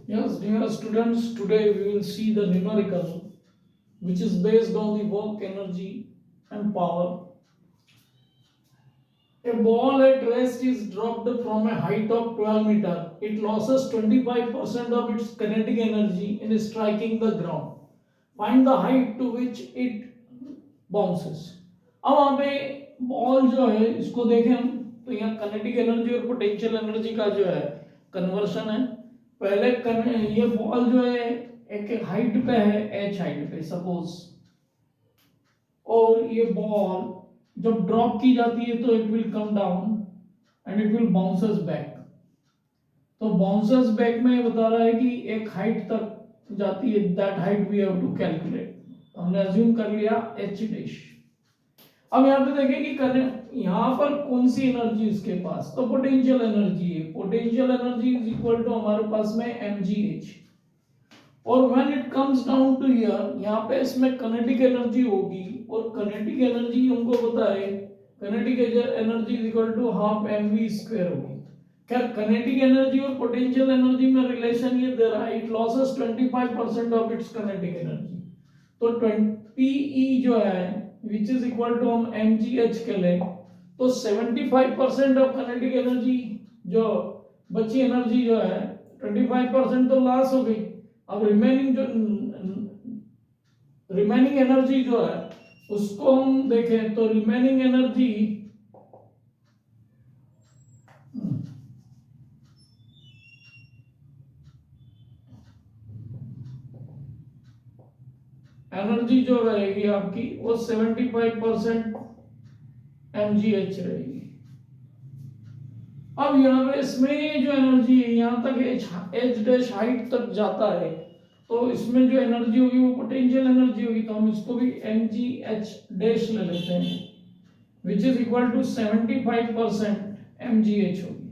Yes, dear students, today we will see the numerical which is based on the work, energy, and power. A ball at rest is dropped from a height of 12 meter. It loses 25% of its kinetic energy in striking the ground. Find the height to which it bounces. अब वहां पे ball जो है इसको देखें हम तो यहाँ कनेटिक एनर्जी और पोटेंशियल एनर्जी का जो है कन्वर्शन है. पहले ये बॉल जो है एक हाइट पे है एच हाइट पे सपोज और ये बॉल जब ड्रॉप की जाती है तो it will come down and it will bounces back. तो बाउंसेस बैक में बता रहा है कि एक हाइट तक जाती है. That height we have to calculate. हमने अज्यूम कर लिया एच डैश. अब यहाँ पे देखें कि करंट यहाँ पर कौन सी एनर्जी इसके पास तो पोटेंशियल एनर्जी है. Potential energy is equal to हमारे पास में mgh और when it comes down to here यहाँ पे इसमें किनेटिक एनर्जी होगी और किनेटिक एनर्जी हमको पता है kinetic energy is equal to half mv square होगी. खैर किनेटिक एनर्जी और पोटेंशियल एनर्जी में रिलेशन ये दे रहा है. It loses 25% of its kinetic energy. तो 20 जो है विच इज इक्वल टू हम mgh के ले तो 75% ऑफ किनेटिक एनर्जी जो बची एनर्जी जो है 25% तो लॉस हो गई. अब रिमेनिंग एनर्जी जो है उसको हम देखें तो रिमेनिंग एनर्जी एनर्जी जो रहेगी आपकी वो 75% mgh रहेगी. अब यहाँ पे इसमें जो एनर्जी है यहाँ तक एच डैश हाइट तक जाता है तो इसमें जो एनर्जी होगी वो पोटेंशियल एनर्जी होगी. तो हम इसको भी mgh डैश ले लेते हैं which is equal to 75% mgh होगी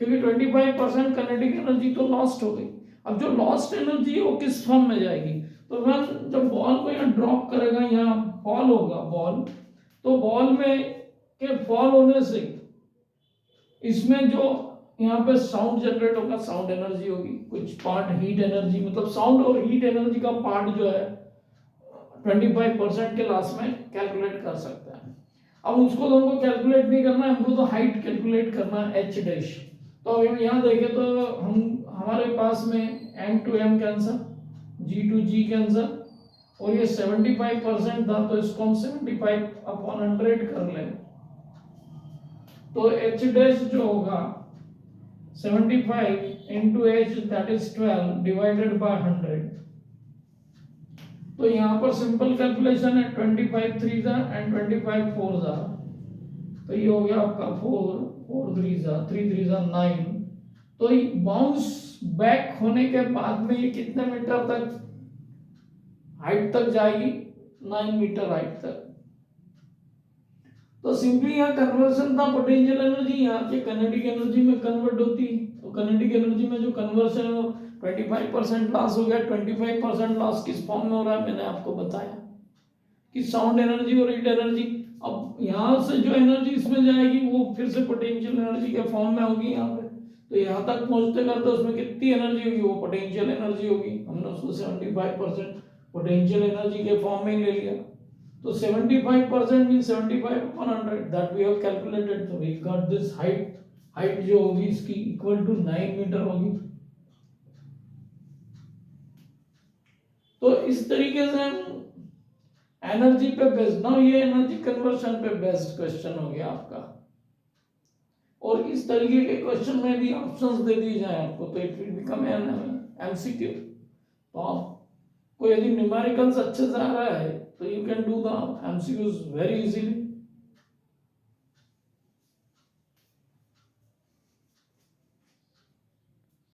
क्योंकि 25% किनेटिक एनर्जी तो लॉस्ट हो गई. अब जो लॉस्ट एनर्जी है वो किस फॉर्म में जाएगी तो जब बॉल को यहाँ ड्रॉप करेगा यहाँ फॉल होगा बॉल तो बॉल में के फॉल होने से इसमें जो यहाँ पे साउंड जनरेट होगा साउंड एनर्जी होगी. कुछ पार्ट हीट एनर्जी मतलब साउंड और हीट एनर्जी का पार्ट जो है 25% के लास्ट में कैलकुलेट कर सकते हैं. अब उसको तो हमको कैलकुलेट नहीं करना है हमको तो हाइट कैलकुलेट करना है एच डैश. तो अब यहाँ देखें तो हम हमारे पास में m to m cancer g to g cancer और ये 75% था तो इसको हम 75/100 कर लें तो h डैश जो होगा 75 into h that is 12 divided by 100. तो यहाँ पर सिंपल कैलकुलेशन है 25 3 जा एंड 25 4 जा तो ये हो गया आपका 4 4 3 जा 3 3 जा 9. तो ये बाउंस बैक होने के बाद में ये कितने मीटर तक हाइट तक जाएगी 9 मीटर हाइट तक. तो सिंपली यहाँ कन्वर्शन था पोटेंशियल एनर्जी यहाँ के किनेटिक एनर्जी में कन्वर्ट होती तो किनेटिक एनर्जी में जो कन्वर्शन है वो 25% लॉस हो गया. 25% लॉस किस फॉर्म में हो रहा है मैंने आपको बताया कि साउंड एनर्जी और हीट एनर्जी. अब यहाँ से जो एनर्जी इसमें जाएगी वो फिर से पोटेंशियल एनर्जी के फॉर्म में होगी यहाँ पे. तो यहाँ तक पहुँचते करते उसमें कितनी एनर्जी होगी वो पोटेंशियल एनर्जी होगी. हमने उसको 75% पोटेंशियल एनर्जी के फॉर्म में ले लिया तो 75% means 75/100 that we have calculated. So we got this height जो होगी इसकी इक्वल टू 9 मीटर होगी. तो इस तरीके से हम एनर्जी पे बेस्ड ना ये एनर्जी कन्वर्शन पे बेस्ड क्वेश्चन हो गया आपका. और इस तरीके के क्वेश्चन में भी ऑप्शंस दे दिए जाए आपको तो it will become an MCQ. तो आपको यदि न्यूमेरिकल्स अच्छे से आ रहा है तो you can do the MCQs very easily.